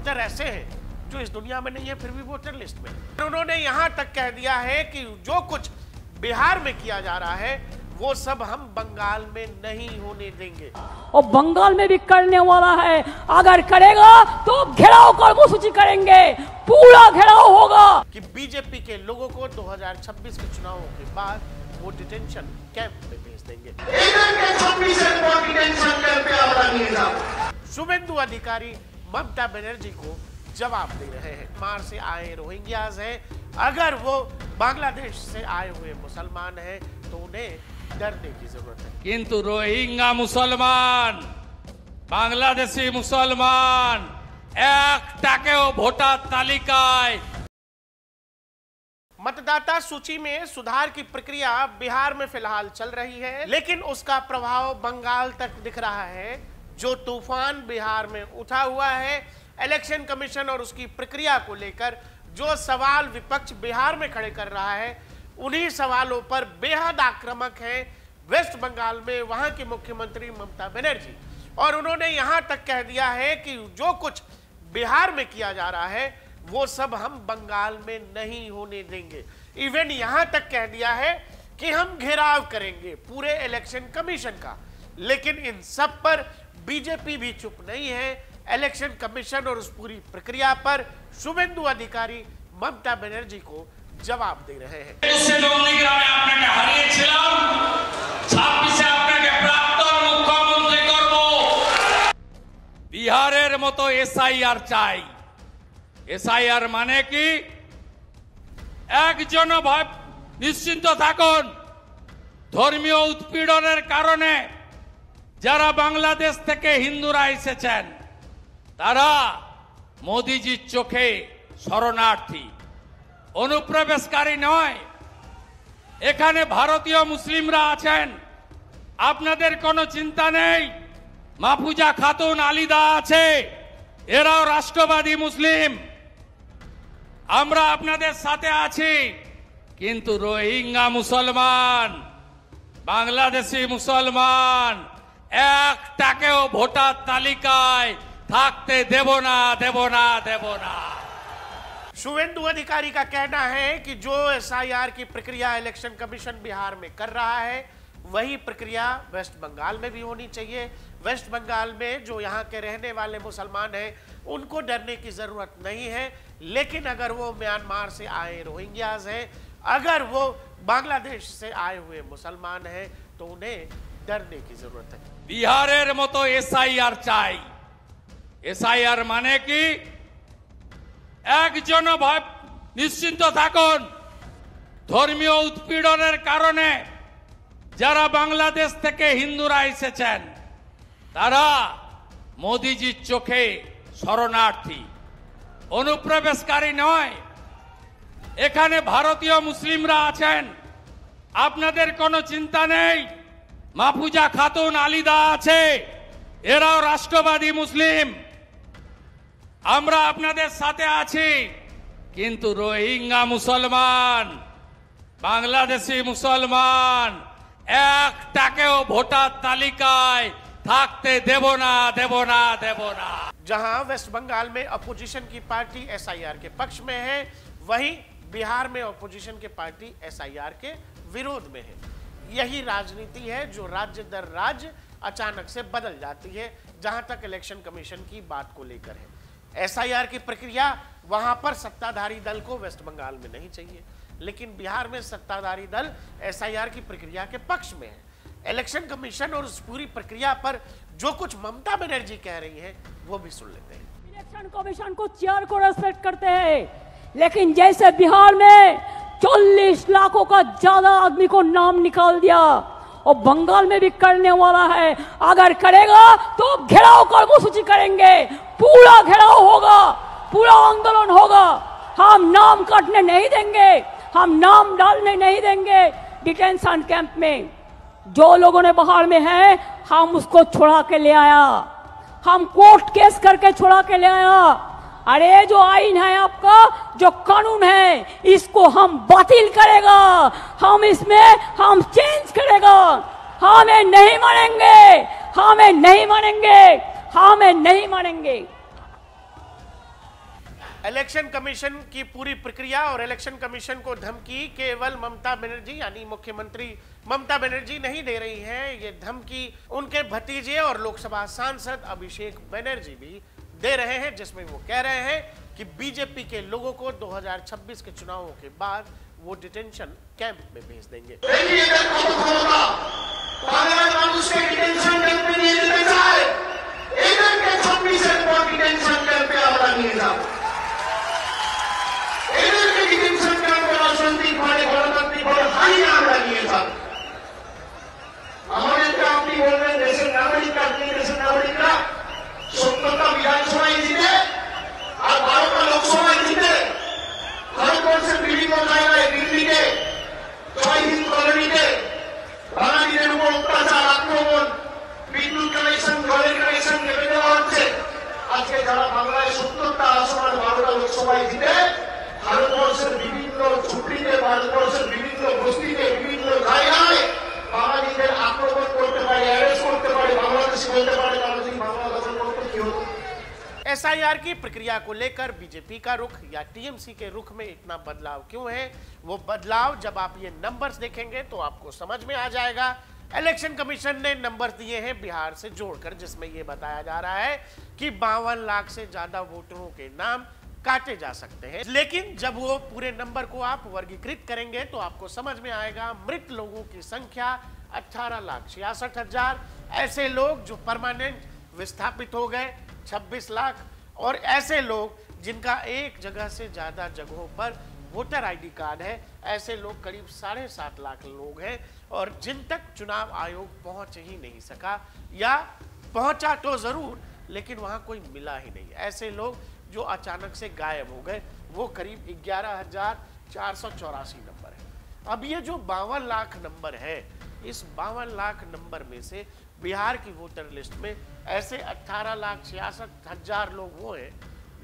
Voter ऐसे हैं जो इस दुनिया में नहीं है फिर भी वोटर लिस्ट में। उन्होंने यहां तक कह दिया है कि जो कुछ बिहार में किया जा रहा है वो सब हम बंगाल में नहीं होने देंगे और बंगाल में भी करने वाला है। अगर करेगा तो घेराव कर्मसूची करेंगे, पूरा घेराव होगा। कि बीजेपी के लोगों को 2026 के चुनावों के बाद वो डिटेंशन कैंप में भेज देंगे। शुभेंदु अधिकारी ममता बनर्जी को जवाब दे रहे हैं। म्यांमार से आए रोहिंग्याज हैं, अगर वो बांग्लादेश से आए हुए मुसलमान हैं तो उन्हें डरने की जरूरत है। किंतु रोहिंग्या मुसलमान, बांग्लादेशी मुसलमान एकटाकेও ভোটার তালিকায়। मतदाता सूची में सुधार की प्रक्रिया बिहार में फिलहाल चल रही है, लेकिन उसका प्रभाव बंगाल तक दिख रहा है। जो तूफान बिहार में उठा हुआ है, इलेक्शन कमीशन और उसकी प्रक्रिया को लेकर जो सवाल विपक्ष बिहार में खड़े कर रहा है, उन्हीं सवालों पर बेहद आक्रामक है वेस्ट बंगाल में वहां की मुख्यमंत्री ममता बनर्जी। और उन्होंने यहां तक कह दिया है कि जो कुछ बिहार में किया जा रहा है वो सब हम बंगाल में नहीं होने देंगे। इवन यहां तक कह दिया है कि हम घेराव करेंगे पूरे इलेक्शन कमीशन का। लेकिन इन सब पर बीजेपी भी चुप नहीं है। इलेक्शन कमीशन और उस पूरी प्रक्रिया पर शुभेंदु अधिकारी ममता बनर्जी को जवाब दे रहे हैं। বিহারের মতো এসআইআর চাই। এসআইআর মানে কি? একজন নিশ্চিন্ত থাকুন, ধর্মীয় উৎপীড়নের কারণে যারা বাংলাদেশ থেকে হিন্দুরা এসেছেন তারা মোদিজির চোখে শরণার্থী, অনুপ্রবেশকারী নয়। এখানে ভারতীয় মুসলিমরা আছেন, আপনাদের কোনো চিন্তা নেই। মাহফুজা খাতুন আলিদা আছে, এরাও রাষ্ট্রবাদী মুসলিম, আমরা আপনাদের সাথে আছি। কিন্তু রোহিঙ্গা মুসলমান, বাংলাদেশি মুসলমান একটাকেও ভোটার তালিকায় থাকতে দেব না, দেব না, দেব না। शुभेंदु अधिकारी का कहना है कि जो एसआईआर की प्रक्रिया इलेक्शन कमीशन बिहार में कर रहा है वही प्रक्रिया वेस्ट बंगाल में भी होनी चाहिए। वेस्ट बंगाल में जो यहाँ के रहने वाले मुसलमान हैं उनको डरने की जरूरत नहीं है। लेकिन अगर वो म्यांमार से आए रोहिंग्याज हैं, अगर वो बांग्लादेश से आए हुए मुसलमान हैं तो उन्हें डरने की जरूरत है। বিহারের মতো এসআইআর চাই। এসআইআর মানে কি? একজন নিশ্চিন্ত থাকুন, ধর্মীয় উৎপীড়নের কারণে যারা বাংলাদেশ থেকে হিন্দুরা এসেছেন তারা মোদিজির চোখে শরণার্থী, অনুপ্রবেশকারী নয়। এখানে ভারতীয় মুসলিমরা আছেন, আপনাদের কোনো চিন্তা নেই। মাহফুজা খাতুন আলিদা আছে, এরাও রাষ্ট্রবাদী মুসলিম, আমরা আপনাদের সাথে আছি। কিন্তু রোহিঙ্গা মুসলমান, বাংলাদেশি মুসলমান একটাকেও ভোটার তালিকায় থাকতে দেব না, দেব না, দেব না। जहां वेस्ट बंगाल में अपोजिशन की पार्टी एसआईआर के पक्ष में है, वहीं बिहार में अपोजिशन की पार्टी एसआईआर के विरोध में है। यही राजनीति है जो राज्य दर राज्य अचानक से बदल जाती है। जहां तक इलेक्शन कमीशन की बात को लेकर है, एसआईआर की प्रक्रिया वहां पर सत्ताधारी दल को वेस्ट बंगाल में नहीं चाहिए, लेकिन बिहार में सत्ताधारी दल एसआईआर की प्रक्रिया के पक्ष में है। इलेक्शन कमीशन और उस पूरी प्रक्रिया पर जो कुछ ममता बनर्जी कह रही है वो भी सुन लेते हैं। इलेक्शन कमीशन को चेयर को रेस्पेक्ट करते हैं, लेकिन जैसे बिहार में 40 लाखों का ज्यादा आदमी को नाम निकाल दिया और बंगाल में भी करने वाला है। अगर करेगा तो घेराव कर्मसूची करेंगे, पूरा घेराव होगा, पूरा आंदोलन होगा। हम नाम काटने नहीं देंगे, हम नाम डालने नहीं देंगे डिटेंशन कैंप में। जो लोगों ने बाहर में है हम उसको छुड़ा के ले आया, हम कोर्ट केस करके छुड़ा के ले आया। अरे जो आईन है आपका, जो कानून है, इसको हम बातिल करेगा, हम इसमें हम चेंज करेगा। हमें नहीं मानेंगे, हमें नहीं मानेंगे, हमें नहीं मानेंगे। इलेक्शन कमीशन की पूरी प्रक्रिया और इलेक्शन कमीशन को धमकी केवल ममता बनर्जी यानी मुख्यमंत्री ममता बनर्जी नहीं दे रही हैं, ये धमकी उनके भतीजे और लोकसभा सांसद अभिषेक बनर्जी भी दे रहे हैं, जिसमें वो कह रहे हैं कि बीजेपी के लोगों को 2026 के चुनावों के बाद वो डिटेंशन कैंप में भेज देंगे। एसआईआर की प्रक्रिया को लेकर बीजेपी का रुख या टीएमसी के रुख में इतना बदलाव क्यों है? वो बदलाव जब आप ये नंबर्स देखेंगे तो आपको समझ में आ जाएगा। इलेक्शन कमीशन ने नंबर्स दिए हैं बिहार से जोड़कर, जिसमें यह बताया जा रहा है कि 52 लाख से ज्यादा वोटरों के नाम काटे जा सकते हैं। लेकिन जब वो पूरे नंबर को आप वर्गीकृत करेंगे तो आपको समझ में आएगा मृत लोगों की संख्या 18,66,000, ऐसे लोग जो परमानेंट विस्थापित हो गए 26 लाख, और ऐसे लोग जिनका एक जगह से ज्यादा जगहों पर वोटर आईडी कार्ड है, ऐसे लोग करीब 7.5 लाख लोग हैं, और जिन तक चुनाव आयोग पहुंच ही नहीं सका या पहुंचा तो जरूर लेकिन वहां कोई मिला ही नहीं, ऐसे लोग जो अचानक से गायब हो गए, वो करीब 11,484 नंबर है। अब ये जो 52 लाख नंबर है, इस 52 लाख नंबर में से बिहार की वोटर लिस्ट में ऐसे 18,66,000 लोग वो हैं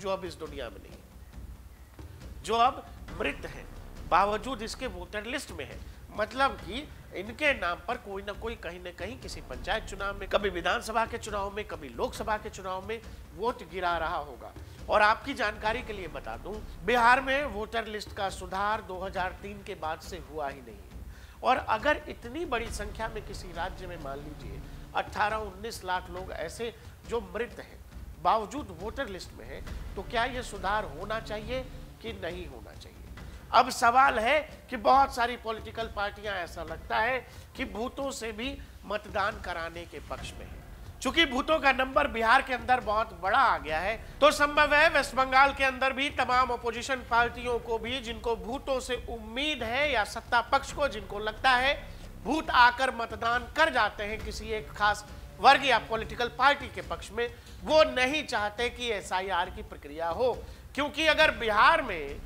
जो अब इस दुनिया में नहीं, जो अब मृत हैं, बावजूद इसके वोटर लिस्ट में है। मतलब कि इनके नाम पर कोई ना कोई कहीं ना कहीं किसी पंचायत चुनाव में, कभी विधानसभा के चुनाव में, कभी लोकसभा के चुनाव में वोट गिरा रहा होगा। और आपकी जानकारी के लिए बता दूं, बिहार में वोटर लिस्ट का सुधार 2003 के बाद से हुआ ही नहीं। और अगर इतनी बड़ी संख्या में किसी राज्य में मान लीजिए 18-19 लाख लोग ऐसे जो मृत हैं बावजूद वोटर लिस्ट में है, तो क्या यह सुधार होना चाहिए कि नहीं होना चाहिए? अब सवाल है कि बहुत सारी पॉलिटिकल पार्टियां ऐसा लगता है कि भूतों से भी मतदान कराने के पक्ष में है। चूंकि भूतों का नंबर बिहार के अंदर बहुत बड़ा आ गया है, तो संभव है वेस्ट बंगाल के अंदर भी तमाम अपोजिशन पार्टियों को भी, जिनको भूतों से उम्मीद है, या सत्ता पक्ष को जिनको लगता है भूत आकर मतदान कर जाते हैं किसी एक खास वर्ग या पॉलिटिकल पार्टी के पक्ष में, वो नहीं चाहते कि एसआईआर की प्रक्रिया हो। क्योंकि अगर बिहार में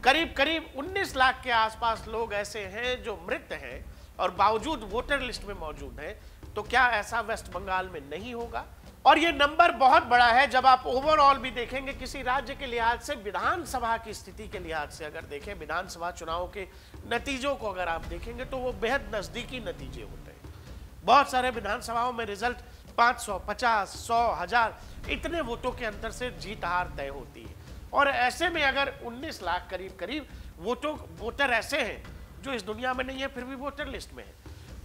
करीब करीब 19 लाख के आसपास लोग ऐसे हैं जो मृत हैं और बावजूद वोटर लिस्ट में मौजूद हैं, तो क्या ऐसा वेस्ट बंगाल में नहीं होगा? और ये नंबर बहुत बड़ा है। जब आप ओवरऑल भी देखेंगे किसी राज्य के लिहाज से, विधानसभा की स्थिति के लिहाज से अगर देखें, विधानसभा चुनाव के नतीजों को अगर आप देखेंगे तो वो बेहद नजदीकी नतीजे होते हैं। बहुत सारे विधानसभाओं में रिजल्ट 500, 50, 100, 1000 इतने वोटों के अंतर से जीत हार तय होती है। और ऐसे में अगर 19 लाख करीब करीब वोटर ऐसे हैं जो इस दुनिया में नहीं है फिर भी वोटर लिस्ट में है,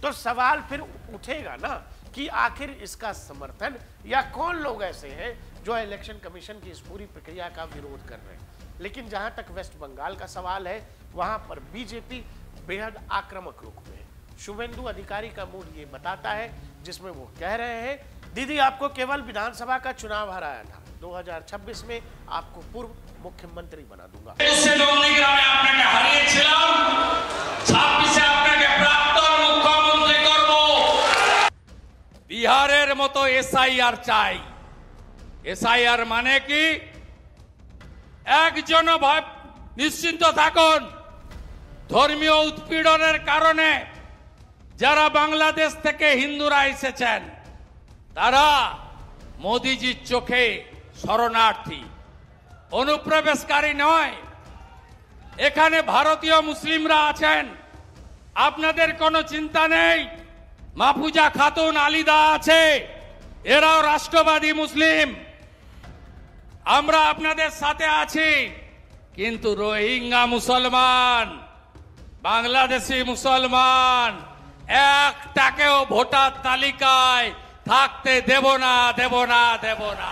तो सवाल फिर उठेगा ना कि आखिर इसका समर्थन या कौन लोग ऐसे हैं जो इलेक्शन कमीशन की इस पूरी प्रक्रिया का विरोध कर रहे हैं। लेकिन जहां तक वेस्ट बंगाल का सवाल है, वहां पर बीजेपी बेहद आक्रामक रुख में है। शुभेंदु अधिकारी का मूड ये बताता है, जिसमें वो कह रहे हैं, दीदी आपको केवल विधानसभा का चुनाव हराया था, 2026 में आपको पूर्व मुख्यमंत्री बना दूंगा। বিহারের মতো এসআইআর চাই। এসআইআর মানে কি? একজন নিশ্চিন্ত থাকুন, ধর্মীয় উৎপীড়নের কারণে যারা বাংলাদেশ থেকে হিন্দুরা এসেছেন তারা মোদিজির চোখে শরণার্থী, অনুপ্রবেশকারী নয়। এখানে ভারতীয় মুসলিমরা আছেন, আপনাদের কোনো চিন্তা নেই। মাহফুজা খাতুন, আলিদা আছে, এরাও রাষ্ট্রবাদী মুসলিম। আমরা আপনাদের সাথে আছি, কিন্তু রোহিঙ্গা মুসলমান, বাংলাদেশি মুসলমান একটাকেও ভোটার তালিকায় থাকতে দেব না, দেব না, দেব না।